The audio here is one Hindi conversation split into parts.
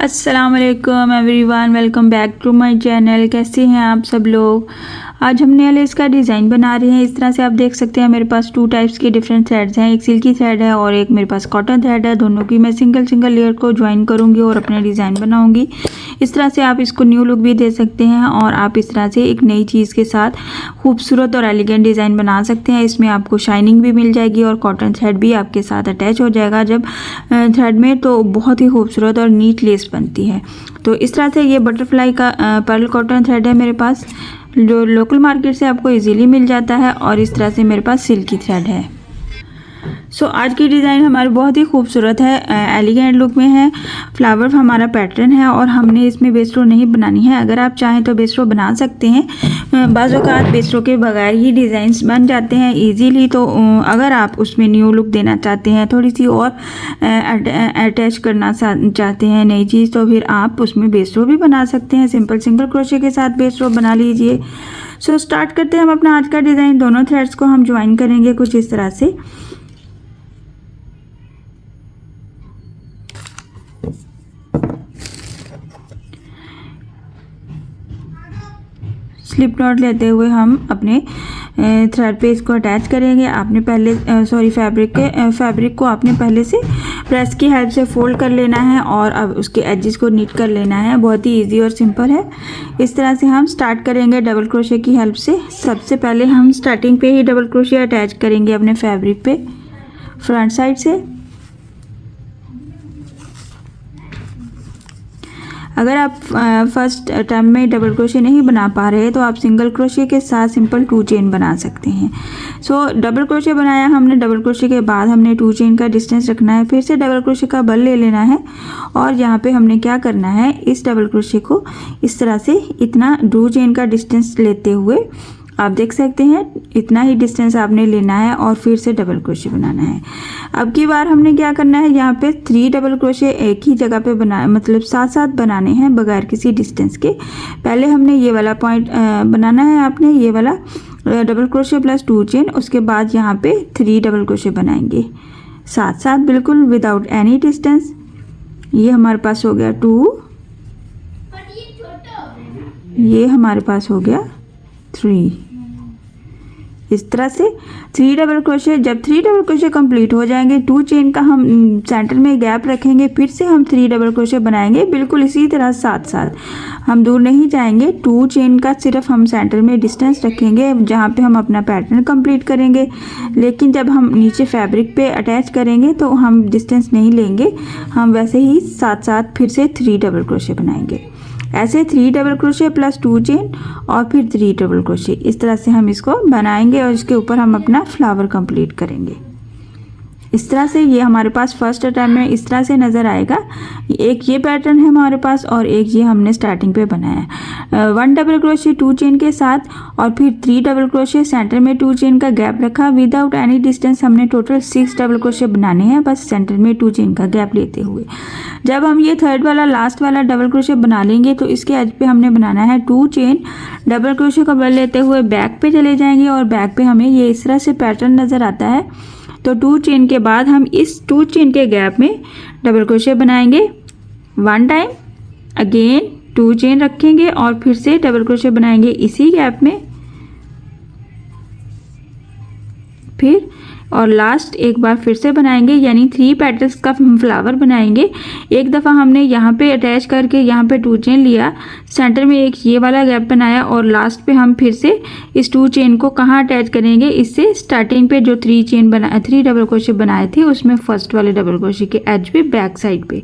अस्सलाम वालेकुम everyone, welcome back to my channel. कैसे हैं आप सब लोग। आज हम नेल लेस का डिज़ाइन बना रहे हैं। इस तरह से आप देख सकते हैं मेरे पास 2 टाइप्स के डिफरेंट थ्रेड्स हैं। एक सिल्की थ्रेड है और एक मेरे पास कॉटन थ्रेड है। दोनों की मैं सिंगल लेयर को ज्वाइन करूंगी और अपना डिज़ाइन बनाऊंगी। इस तरह से आप इसको न्यू लुक भी दे सकते हैं और आप इस तरह से एक नई चीज़ के साथ खूबसूरत और एलिगेंट डिज़ाइन बना सकते हैं। इसमें आपको शाइनिंग भी मिल जाएगी और कॉटन थ्रेड भी आपके साथ अटैच हो जाएगा जब थ्रेड में, तो बहुत ही खूबसूरत और नीट लेस बनती है। तो इस तरह से ये बटरफ्लाई का पर्ल कॉटन थ्रेड है मेरे पास, जो लोकल मार्केट से आपको इजीली मिल जाता है। और इस तरह से मेरे पास सिल्की थ्रेड है। सो आज की डिज़ाइन हमारी बहुत ही खूबसूरत है, एलिगेंट लुक में है। फ्लावर हमारा पैटर्न है और हमने इसमें बेस रो नहीं बनानी है। अगर आप चाहें तो बेस रो बना सकते हैं। बाज़ औक़ात बेस रो के बगैर ही डिज़ाइंस बन जाते हैं इजीली। तो अगर आप उसमें न्यू लुक देना चाहते हैं, थोड़ी सी और अटैच करना चाहते हैं नई चीज़, तो फिर आप उसमें बेस रो भी बना सकते हैं। सिंपल क्रोशे के साथ बेस रो बना लीजिए। सो स्टार्ट करते हैं हम अपना आज का डिज़ाइन। दोनों थ्रेड्स को हम ज्वाइन करेंगे कुछ इस तरह से। स्लिप नॉट लेते हुए हम अपने थ्रेड पे इसको अटैच करेंगे। आपने पहले फैब्रिक को आपने पहले से प्रेस की हेल्प से फोल्ड कर लेना है और अब उसके एजेस को नीट कर लेना है। बहुत ही इजी और सिंपल है। इस तरह से हम स्टार्ट करेंगे डबल क्रोशे की हेल्प से। सबसे पहले हम स्टार्टिंग पे ही डबल क्रोशे अटैच करेंगे अपने फैब्रिक पे फ्रंट साइड से। अगर आप फर्स्ट टाइम में डबल क्रोशे नहीं बना पा रहे तो आप सिंगल क्रोशे के साथ सिंपल 2 चेन बना सकते हैं। सो डबल क्रोशे बनाया हमने। डबल क्रोशे के बाद हमने 2 चेन का डिस्टेंस रखना है। फिर से डबल क्रोशे का बल ले लेना है और यहाँ पे हमने क्या करना है, इस डबल क्रोशे को इस तरह से इतना 2 चेन का डिस्टेंस लेते हुए, आप देख सकते हैं इतना ही डिस्टेंस आपने लेना है और फिर से डबल क्रोशे बनाना है। अब की बार हमने क्या करना है, यहाँ पे 3 डबल क्रोशे एक ही जगह पे मतलब साथ साथ बनाने हैं बगैर किसी डिस्टेंस के। पहले हमने ये वाला पॉइंट बनाना है, आपने ये वाला डबल क्रोशे प्लस 2 चेन। उसके बाद यहाँ पे 3 डबल क्रोशे बनाएंगे साथ साथ, बिल्कुल विदाउट एनी डिस्टेंस। ये हमारे पास हो गया 2, ये हमारे पास हो गया 3। इस तरह से 3 डबल क्रोशे। जब 3 डबल क्रोशे कंप्लीट हो जाएंगे, 2 चेन का हम सेंटर में गैप रखेंगे, फिर से हम 3 डबल क्रोशे बनाएंगे। बिल्कुल इसी तरह साथ साथ, हम दूर नहीं जाएंगे। 2 चेन का सिर्फ हम सेंटर में डिस्टेंस रखेंगे जहाँ पे हम अपना पैटर्न कंप्लीट करेंगे। लेकिन जब हम नीचे फैब्रिक पे अटैच करेंगे तो हम डिस्टेंस नहीं लेंगे, हम वैसे ही साथ साथ फिर से 3 डबल क्रोशे बनाएंगे। ऐसे 3 डबल क्रोशे प्लस 2 चेन और फिर 3 डबल क्रोशे, इस तरह से हम इसको बनाएंगे और इसके ऊपर हम अपना फ्लावर कंप्लीट करेंगे। इस तरह से ये हमारे पास फर्स्ट अटैम्प्ट में इस तरह से नज़र आएगा। एक ये पैटर्न है हमारे पास और एक ये हमने स्टार्टिंग पे बनाया। 1 डबल क्रोशे 2 चेन के साथ और फिर 3 डबल क्रोशे, सेंटर में 2 चेन का गैप रखा। विदाउट एनी डिस्टेंस हमने टोटल 6 डबल क्रोशे बनाने हैं, बस सेंटर में 2 चेन का गैप लेते हुए। जब हम ये थर्ड वाला लास्ट वाला डबल क्रोशे बना लेंगे तो इसके एज पे हमने बनाना है 2 चेन। डबल क्रोशे का बल लेते हुए बैक पे चले जाएंगे और बैक पे हमें ये इस तरह से पैटर्न नज़र आता है। तो 2 चेन के बाद हम इस 2 चेन के गैप में डबल क्रोशे बनाएंगे 1 टाइम, अगेन 2 चेन रखेंगे और फिर से डबल क्रोशे बनाएंगे इसी गैप में, फिर और लास्ट एक बार फिर से बनाएंगे, यानी 3 पेटल्स का हम फ्लावर बनाएंगे। एक दफ़ा हमने यहाँ पे अटैच करके यहाँ पे 2 चेन लिया, सेंटर में एक ये वाला गैप बनाया और लास्ट पे हम फिर से इस 2 चेन को कहाँ अटैच करेंगे, इससे स्टार्टिंग पे जो 3 डबल क्रोशे बनाए थे उसमें फर्स्ट वाले डबल क्रोशे के एज पे बैक साइड पे।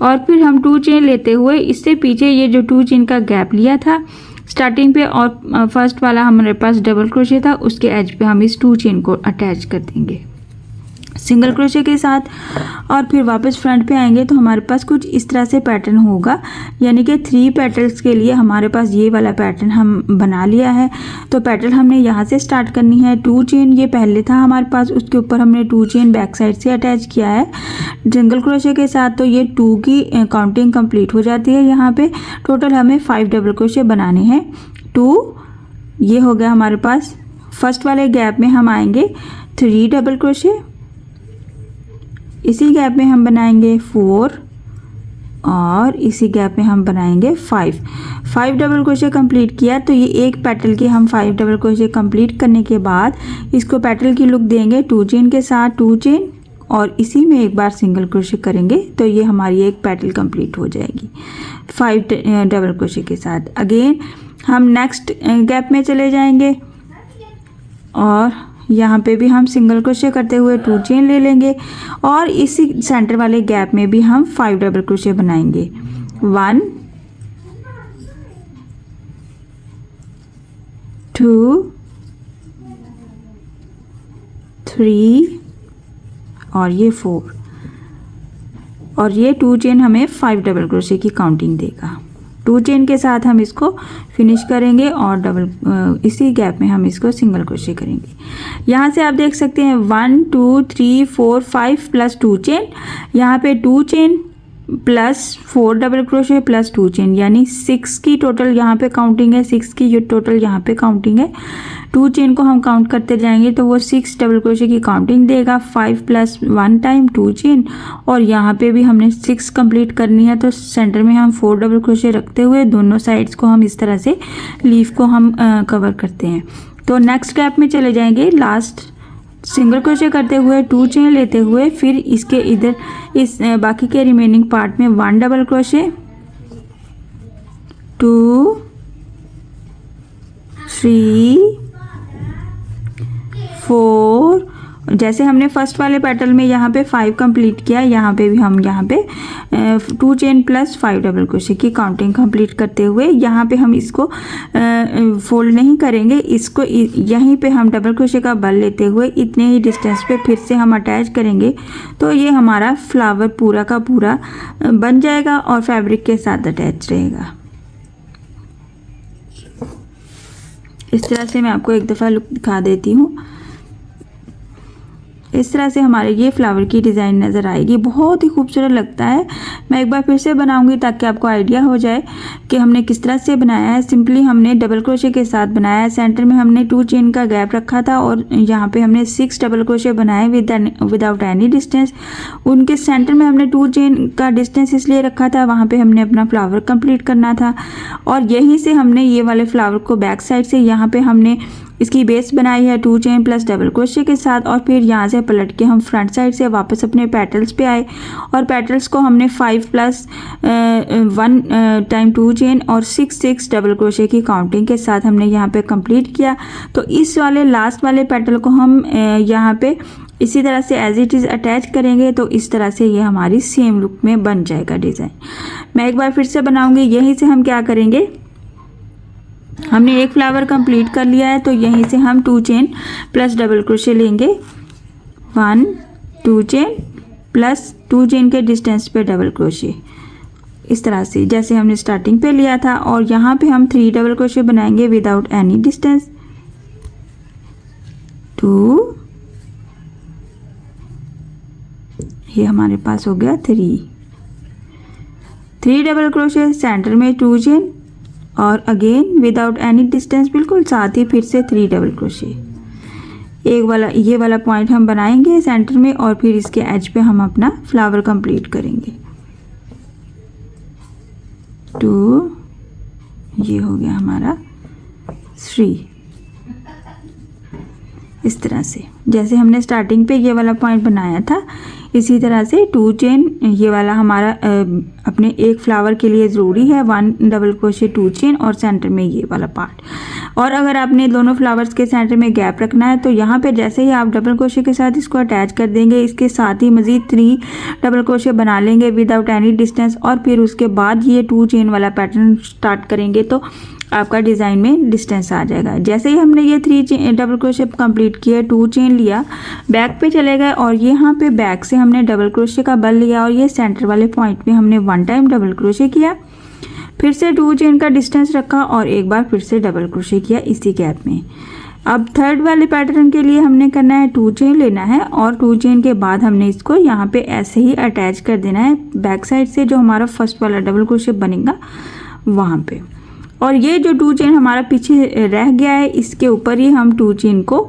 और फिर हम 2 चेन लेते हुए इससे पीछे ये जो 2 चेन का गैप लिया था स्टार्टिंग पे और फर्स्ट वाला हमारे पास डबल क्रोशे था, उसके एज पे हम इस 2 चेन को अटैच कर देंगे सिंगल क्रोशे के साथ। और फिर वापस फ्रंट पे आएंगे तो हमारे पास कुछ इस तरह से पैटर्न होगा, यानी कि 3 पेटल्स के लिए हमारे पास ये वाला पैटर्न हम बना लिया है। तो पैटर्न हमने यहाँ से स्टार्ट करनी है। 2 चेन ये पहले था हमारे पास, उसके ऊपर हमने 2 चेन बैक साइड से अटैच किया है सिंगल क्रोशे के साथ। तो ये 2 की काउंटिंग कंप्लीट हो जाती है। यहाँ पे टोटल हमें 5 डबल क्रोशे बनाने हैं। 2 ये हो गया हमारे पास। फर्स्ट वाले गैप में हम आएंगे 3 डबल क्रोशे, इसी गैप में हम बनाएंगे 4 और इसी गैप में हम बनाएंगे 5 डबल क्रोशे कंप्लीट किया। तो ये एक पेटल के हम 5 डबल क्रोशे कंप्लीट करने के बाद इसको पेटल की लुक देंगे 2 चेन के साथ, 2 चेन और इसी में एक बार सिंगल क्रोशे करेंगे तो ये हमारी एक पेटल कंप्लीट हो जाएगी 5 डबल क्रोशे के साथ। अगेन हम नेक्स्ट गैप में चले जाएंगे और यहाँ पे भी हम सिंगल क्रोशे करते हुए 2 चेन ले लेंगे और इसी सेंटर वाले गैप में भी हम 5 डबल क्रोशे बनाएंगे। 1 2 3 और ये 4 और ये 2 चेन हमें 5 डबल क्रोशे की काउंटिंग देगा। 2 चेन के साथ हम इसको फिनिश करेंगे और इसी गैप में हम इसको सिंगल क्रोशे करेंगे। यहाँ से आप देख सकते हैं 1 2 3 4 5 प्लस 2 चेन, यहाँ पे 2 chain plus 4 double crochet plus 2 chain यानी 6 की टोटल यहाँ पे काउंटिंग है, 6 की ये टोटल यहाँ पे काउंटिंग है। 2 चेन को हम काउंट करते जाएंगे तो वो 6 डबल क्रोशे की काउंटिंग देगा। 5 प्लस 1 टाइम 2 चेन और यहाँ पे भी हमने 6 कंप्लीट करनी है तो सेंटर में हम 4 डबल क्रोशे रखते हुए दोनों साइड्स को हम इस तरह से लीफ को हम कवर करते हैं। तो नेक्स्ट गैप में चले जाएंगे, लास्ट सिंगल क्रोशे करते हुए 2 चेन लेते हुए फिर इसके इधर इस बाकी के रिमेनिंग पार्ट में 1 डबल क्रोशे, 2 3 4 जैसे हमने फर्स्ट वाले पेटल में यहाँ पे 5 कंप्लीट किया, यहाँ पे भी हम यहाँ पे 2 चेन प्लस 5 डबल क्रोशे की काउंटिंग कंप्लीट करते हुए यहाँ पे हम इसको फोल्ड नहीं करेंगे, इसको यहीं पे हम डबल क्रोशे का बल लेते हुए इतने ही डिस्टेंस पे फिर से हम अटैच करेंगे तो ये हमारा फ्लावर पूरा का पूरा बन जाएगा और फैब्रिक के साथ अटैच रहेगा। इस तरह से मैं आपको एक दफ़ा लुक दिखा देती हूँ। इस तरह से हमारे ये फ्लावर की डिज़ाइन नज़र आएगी, बहुत ही खूबसूरत लगता है। मैं एक बार फिर से बनाऊंगी ताकि आपको आइडिया हो जाए कि हमने किस तरह से बनाया है। सिंपली हमने डबल क्रोशे के साथ बनाया है, सेंटर में हमने 2 चेन का गैप रखा था और यहाँ पे हमने 6 डबल क्रोशे बनाए विदाउट एनी डिस्टेंस। उनके सेंटर में हमने 2 चेन का डिस्टेंस इसलिए रखा था, वहाँ पर हमने अपना फ्लावर कंप्लीट करना था और यहीं से हमने ये वाले फ्लावर को बैक साइड से यहाँ पर हमने इसकी बेस बनाई है 2 चेन प्लस डबल क्रोशे के साथ और फिर यहाँ से पलट के हम फ्रंट साइड से वापस अपने पेटल्स पे आए और पेटल्स को हमने 5 प्लस 1 टाइम 2 चेन और 6 डबल क्रोशे की काउंटिंग के साथ हमने यहाँ पे कंप्लीट किया। तो इस वाले लास्ट वाले पेटल को हम यहाँ पे इसी तरह से एज इट इज़ अटैच करेंगे तो इस तरह से ये हमारी सेम लुक में बन जाएगा डिज़ाइन। मैं एक बार फिर से बनाऊँगी। यहीं से हम क्या करेंगे, हमने एक फ्लावर कंप्लीट कर लिया है तो यहीं से हम 2 चेन प्लस डबल क्रोशे लेंगे, 1 2 चेन प्लस 2 चेन के डिस्टेंस पे डबल क्रोशे इस तरह से जैसे हमने स्टार्टिंग पे लिया था और यहाँ पे हम 3 डबल क्रोशे बनाएंगे विदाउट एनी डिस्टेंस, 2 ये हमारे पास हो गया 3 डबल क्रोशे, सेंटर में 2 चेन और अगेन विदाउट एनी डिस्टेंस बिल्कुल साथ ही फिर से 3 डबल क्रोशे। एक वाला ये वाला पॉइंट हम बनाएंगे सेंटर में और फिर इसके एज पे हम अपना फ्लावर कंप्लीट करेंगे। 2 ये हो गया हमारा 3 इस तरह से जैसे हमने स्टार्टिंग पे ये वाला पॉइंट बनाया था इसी तरह से 2 चेन ये वाला हमारा अपने एक फ्लावर के लिए ज़रूरी है, 1 डबल क्रोशे 2 चेन और सेंटर में ये वाला पार्ट। और अगर आपने दोनों फ्लावर्स के सेंटर में गैप रखना है तो यहाँ पे जैसे ही आप डबल क्रोशे के साथ इसको अटैच कर देंगे इसके साथ ही मज़ीद 3 डबल क्रोशे बना लेंगे विदाउट एनी डिस्टेंस और फिर उसके बाद ये 2 चेन वाला पैटर्न स्टार्ट करेंगे तो आपका डिज़ाइन में डिस्टेंस आ जाएगा। जैसे ही हमने ये 3 डबल क्रोशे कंप्लीट किया, 2 चेन लिया, बैक पे चले गए और यहाँ पे बैक से हमने डबल क्रोशे का बल लिया और ये सेंटर वाले पॉइंट में हमने 1 टाइम डबल क्रोशे किया, फिर से 2 चेन का डिस्टेंस रखा और एक बार फिर से डबल क्रोशे किया इसी गैप में। अब थर्ड वाले पैटर्न के लिए हमने करना है 2 चेन लेना है और 2 चेन के बाद हमने इसको यहाँ पे ऐसे ही अटैच कर देना है बैक साइड से जो हमारा फर्स्ट वाला डबल क्रोशे बनेगा वहाँ पे। और ये जो 2 चेन हमारा पीछे रह गया है इसके ऊपर ही हम 2 चेन को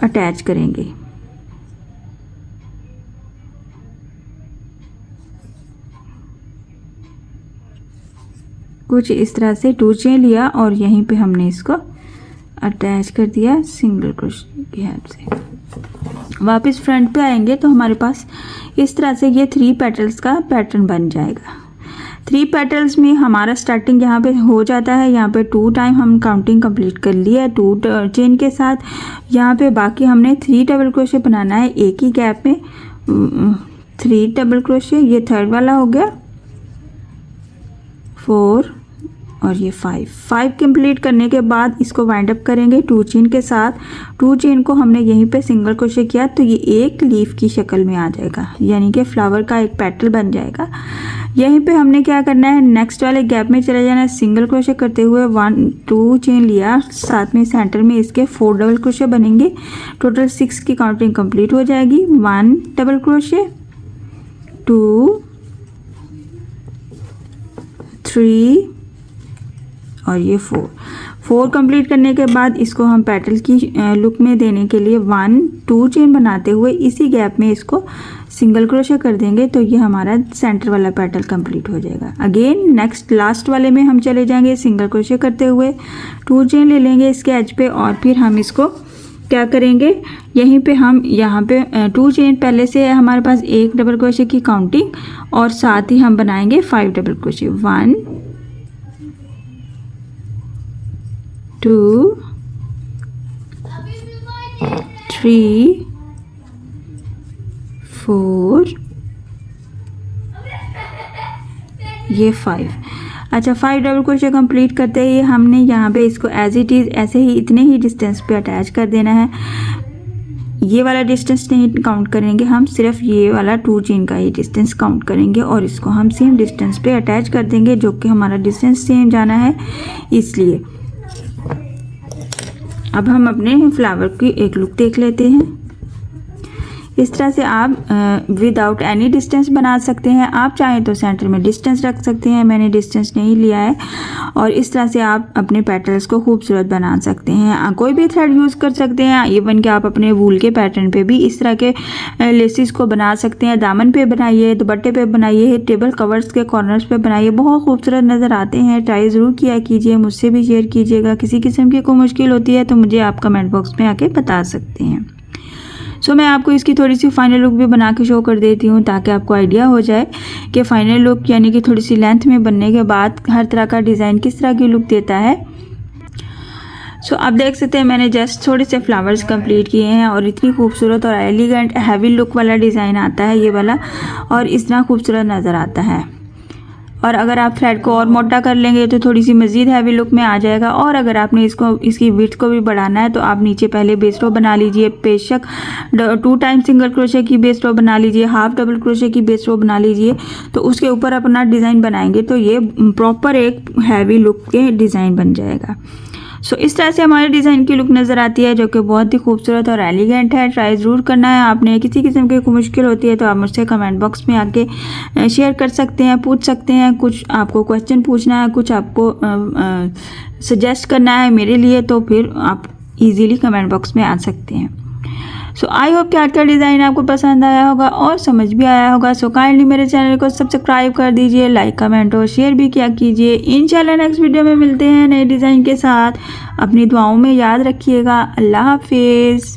अटैच करेंगे। कुछ इस तरह से 2 चेन लिया और यहीं पे हमने इसको अटैच कर दिया सिंगल क्रोशे की हेल्प से। वापस फ्रंट पे आएंगे तो हमारे पास इस तरह से ये 3 पेटल्स का पैटर्न बन जाएगा। 3 पेटल्स में हमारा स्टार्टिंग यहाँ पे हो जाता है। यहाँ पे 2 टाइम हम काउंटिंग कंप्लीट कर लिया है 2 चेन के साथ। यहाँ पे बाकी हमने 3 डबल क्रोशे बनाना है एक ही गैप में। 3 डबल क्रोशे, ये थर्ड वाला हो गया, 4 और ये 5 कंप्लीट करने के बाद इसको वाइंड अप करेंगे 2 चेन के साथ। 2 चेन को हमने यहीं पे सिंगल क्रोशे किया तो ये एक लीफ की शक्ल में आ जाएगा, यानी कि फ्लावर का एक पेटल बन जाएगा। यहीं पे हमने क्या करना है, नेक्स्ट वाले गैप में चले जाना है। सिंगल क्रोशे करते हुए 2 चेन लिया, साथ में सेंटर में इसके 4 डबल क्रोशे बनेंगे। टोटल 6 की काउंटिंग कंप्लीट हो जाएगी। 1 डबल क्रोशे, 2, 3 और ये 4 कंप्लीट करने के बाद इसको हम पेटल की लुक में देने के लिए 1-2 चेन बनाते हुए इसी गैप में इसको सिंगल क्रोशे कर देंगे तो ये हमारा सेंटर वाला पेटल कंप्लीट हो जाएगा। अगेन नेक्स्ट लास्ट वाले में हम चले जाएंगे सिंगल क्रोशे करते हुए 2 चेन ले लेंगे इसके एज पे और फिर हम इसको क्या करेंगे, यहीं पे हम यहाँ पे 2 चेन पहले से है हमारे पास, 1 डबल क्रोशे की काउंटिंग और साथ ही हम बनाएंगे 5 डबल क्रोशे। 1 2 3 4 ये 5। अच्छा 5 डबल क्रोशे कंप्लीट करते ही हमने यहाँ पे इसको एज इट इज़ ऐसे ही इतने ही डिस्टेंस पे अटैच कर देना है। ये वाला डिस्टेंस नहीं काउंट करेंगे हम, सिर्फ ये वाला 2 चेन का ही डिस्टेंस काउंट करेंगे और इसको हम सेम डिस्टेंस पे अटैच कर देंगे, जो कि हमारा डिस्टेंस सेम जाना है इसलिए। अब हम अपने फ्लावर की एक लुक देख लेते हैं। इस तरह से आप विदाउट एनी डिस्टेंस बना सकते हैं। आप चाहें तो सेंटर में डिस्टेंस रख सकते हैं, मैंने डिस्टेंस नहीं लिया है। और इस तरह से आप अपने पेटल्स को खूबसूरत बना सकते हैं। कोई भी थ्रेड यूज़ कर सकते हैं, इवन कि आप अपने वूल के पैटर्न पे भी इस तरह के लेसेस को बना सकते हैं। दामन पे बनाइए, दुपट्टे पे बनाइए, टेबल कवर्स के कॉर्नर्स पे बनाइए, बहुत खूबसूरत नज़र आते हैं। ट्राई ज़रूर किया कीजिए, मुझसे भी शेयर कीजिएगा। किसी किस्म की कोई मुश्किल होती है तो मुझे आप कमेंट बॉक्स में आके बता सकते हैं। सो मैं आपको इसकी थोड़ी सी फाइनल लुक भी बना के शो कर देती हूँ ताकि आपको आइडिया हो जाए कि फाइनल लुक यानी कि थोड़ी सी लेंथ में बनने के बाद हर तरह का डिज़ाइन किस तरह की लुक देता है। सो आप देख सकते हैं मैंने जस्ट थोड़े से फ्लावर्स कंप्लीट किए हैं और इतनी खूबसूरत और एलिगेंट हैवी लुक वाला डिज़ाइन आता है ये वाला, और इतना खूबसूरत नज़र आता है। और अगर आप थ्रेड को और मोटा कर लेंगे तो थोड़ी सी मज़ीद हैवी लुक में आ जाएगा। और अगर आपने इसकी विड्थ को भी बढ़ाना है तो आप नीचे पहले बेस रो बना लीजिए, बेशक 2 टाइम सिंगल क्रोशे की बेस रो बना लीजिए, हाफ डबल क्रोशे की बेस रो बना लीजिए, तो उसके ऊपर अपना डिज़ाइन बनाएंगे तो ये प्रॉपर एक हैवी लुक के डिज़ाइन बन जाएगा। सो इस तरह से हमारे डिज़ाइन की लुक नज़र आती है, जो कि बहुत ही खूबसूरत और एलिगेंट है। ट्राई ज़रूर करना है आपने। किसी किस्म की कोई मुश्किल होती है तो आप मुझसे कमेंट बॉक्स में आके शेयर कर सकते हैं, पूछ सकते हैं। कुछ आपको क्वेश्चन पूछना है, कुछ आपको सजेस्ट करना है मेरे लिए, तो फिर आप इजीली कमेंट बॉक्स में आ सकते हैं। सो आई होप कि आज का डिज़ाइन आपको पसंद आया होगा और समझ भी आया होगा। सो काइंडली मेरे चैनल को सब्सक्राइब कर दीजिए, लाइक कमेंट और शेयर भी किया कीजिए। इंशाल्लाह नेक्स्ट वीडियो में मिलते हैं नए डिज़ाइन के साथ। अपनी दुआओं में याद रखिएगा। अल्लाह हाफिज़।